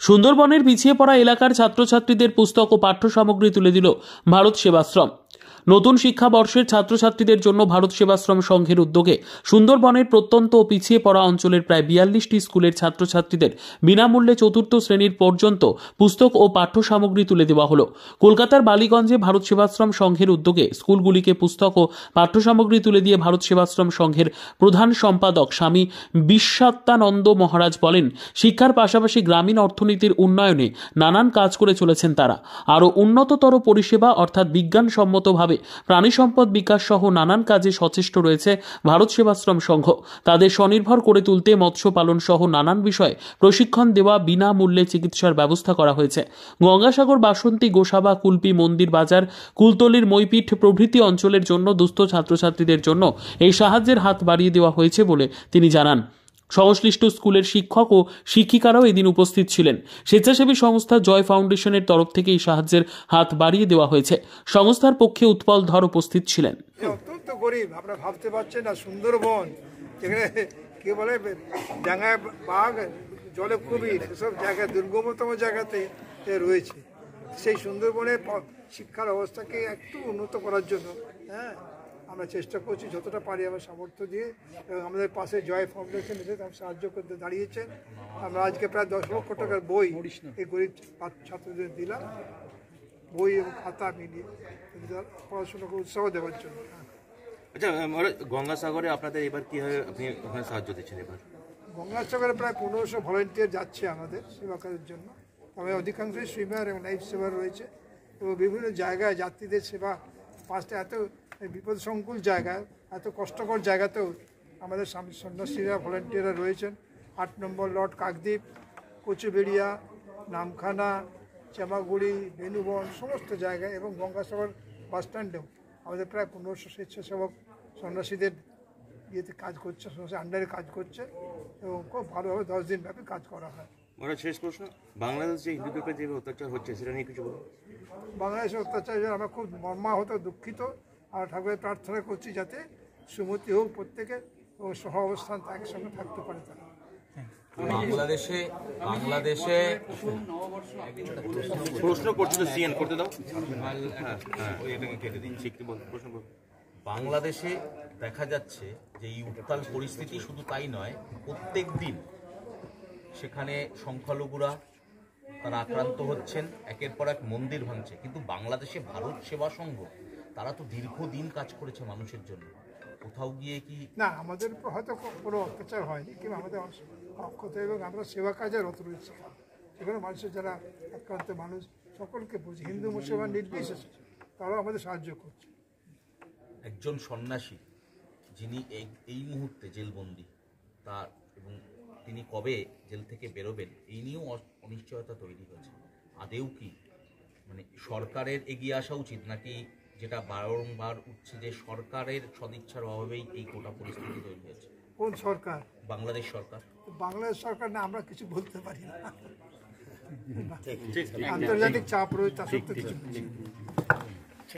সুন্দরবনের পিছিয়ে পড়া এলাকার ছাত্রছাত্রীদের পুস্তক ও পাঠ্য সামগ্রী তুলে দিল ভারত সেবাশ্রম। নতুন শিক্ষাবর্ষের ছাত্রছাত্রীদের জন্য ভারত সেবাশ্রম সংঘের উদ্যোগে সুন্দরবনের প্রত্যন্ত ও পিছিয়ে পড়া অঞ্চলের প্রায় 42টি স্কুলের ছাত্রছাত্রীদের বিনামূল্যে চতুর্থ শ্রেণীর পর্যন্ত পুস্তক ও পাঠ্য সামগ্রী তুলে দেওয়া হলো। কলকাতার বালিগঞ্জে ভারত সেবাশ্রম সংঘের উদ্যোগে স্কুলগুলিকে পুস্তক ও পাঠ্য সামগ্রী তুলে দিয়ে ভারত সেবাশ্রম সংঘের প্রধান সম্পাদক স্বামী বিশ্বাত্মানন্দ মহারাজ বলেন, শিক্ষার পাশাপাশি গ্রামীণ অর্থনীতির উন্নয়নে নানান কাজ করে চলেছেন তারা। আরও উন্নততর পরিষেবা অর্থাৎ বিজ্ঞানসম্মতভাবে প্রাণী সম্পদ বিকাশ সহ নানান কাজে সচেষ্ট রয়েছে ভারত সেবাশ্রম সংঘ। তাদের স্বনির্ভর করে তুলতে মৎস্য পালন সহ নানান বিষয়ে প্রশিক্ষণ দেওয়া, বিনামূল্যে চিকিৎসার ব্যবস্থা করা হয়েছে। গঙ্গাসাগর, বাসন্তী, গোসাবা, কুলপি, মন্দির বাজার, কুলতলির মইপিঠ প্রভৃতি অঞ্চলের জন্য দুস্থ ছাত্রছাত্রীদের জন্য এই সাহায্যের হাত বাড়িয়ে দেওয়া হয়েছে বলে তিনি জানান। সংশ্লিষ্ট স্কুলের শিক্ষক ও শিক্ষিকারাও এদিন উপস্থিত ছিলেন। স্বেচ্ছাসেবী সংস্থা জয় ফাউন্ডেশনের তরফ থেকে এই সাহায্যের হাত বাড়িয়ে দেওয়া হয়েছে। সংস্থার পক্ষে উৎপল ধর উপস্থিত ছিলেন। অত্যন্ত গরিব, আপনারা ভাবতে পারছেন না। সুন্দরবন যেখানে কি বলে ডাঙায় বাঘ, জলে কুমির, এসব জায়গায় দুর্গমতম জায়গাতে রয়েছে। সেই সুন্দরবনের শিক্ষার অবস্থাকে একটু উন্নত করার জন্য আমরা চেষ্টা করছি যতটা পারি আমার সামর্থ্য দিয়ে, এবং আমাদের পাশে জয় ফাউন্ডেশন এসে সাহায্য করতে দাঁড়িয়েছেন। আমরা আজকে প্রায় 10 লক্ষ টাকার বই এই গরিব ছাত্রদের দিলাম, বই এবং খাতা মিলিয়ে পড়াশোনাকে উৎসাহ দেওয়ার জন্য। আচ্ছা, গঙ্গাসাগরে আপনাদের এবার কীভাবে আপনি ওখানে সাহায্য দিচ্ছেন? এবার গঙ্গাসাগরে প্রায় 1500 ভলেন্টিয়ার যাচ্ছে আমাদের সেবা কাজের জন্য। তবে অধিকাংশই সুইমার এবং লাইফ সেভার রয়েছে, এবং বিভিন্ন জায়গায় যাত্রীদের সেবা, পাঁচটা এত বিপদসংকুল জায়গায়, এত কষ্টকর জায়গাতেও আমাদের সন্ন্যাসীরা, ভলেন্টিয়াররা রয়েছেন। 8 নম্বর লট, কাকদ্বীপ, কচুবেড়িয়া, নামখানা, চামাগুড়ি, বেনুবন, সমস্ত জায়গায়, এবং গঙ্গাসাগর বাস স্ট্যান্ডেও আমাদের প্রায় 1500 স্বেচ্ছাসেবক সন্ন্যাসীদের ইয়েতে কাজ করছে, সন্ন্যাসীর আন্ডারে কাজ করছে, এবং খুব ভালোভাবে 10 দিন ব্যাপী কাজ করা হয়। শেষ প্রশ্ন, বাংলাদেশ যে হিন্দুদের উপরে যে অত্যাচার হচ্ছে সেটা নিয়ে কিছু বলুন। বাংলাদেশের অত্যাচার আমরা খুব মর্মাহত, দুঃখিত, আর ঠাকুরের প্রার্থনা করছি যাতে সুমতি হোক প্রত্যেকে, এবং সহ অবস্থান একসঙ্গে থাকতে পারে তারা। বাংলাদেশে প্রশ্ন করছিল সিএন করতে দাও। বাংলাদেশে দেখা যাচ্ছে যে এই উত্তাল পরিস্থিতি, শুধু তাই নয়, প্রত্যেক দিন সেখানে সংখ্যালঘুরা তারা আক্রান্ত হচ্ছেন, একের পর এক মন্দির ভাঙছে। কিন্তু বাংলাদেশে ভারত সেবা সংঘ তারা তো দীর্ঘদিন কাজ করেছে মানুষের জন্য। কোথাও গিয়ে কি না, আমাদের উপর হয়তো কোনো অত্যাচার হয়নি, কিন্তু আমাদের অক্ষত, এবং আমরা সেবা কাজে রত রয়েছি। সেখানে মানুষের যারা আক্রান্ত মানুষ সকলকে বুঝি, হিন্দু মুসলমান নির্বিশেষে তারাও আমাদের সাহায্য করছে। একজন সন্ন্যাসী যিনি এই মুহূর্তে জেলবন্দি, তার এবং তিনি কবে জেল থেকে বেরোবেন এই নিয়েও অনিশ্চয়তা তৈরি হয়েছে। আদেও কি সরকারের এগিয়ে আসা উচিত, নাকি যেটা বারংবার উঠছে যে সরকারের সদিচ্ছার অভাবেই এই গোটা পরিস্থিতি তৈরি হয়েছে? কোন সরকার? বাংলাদেশ সরকার। বাংলাদেশ সরকার না, আমরা কিছু বলতে পারি না। আন্তর্জাতিক চাপ রয়েছে, তা সত্ত্বেও কিছু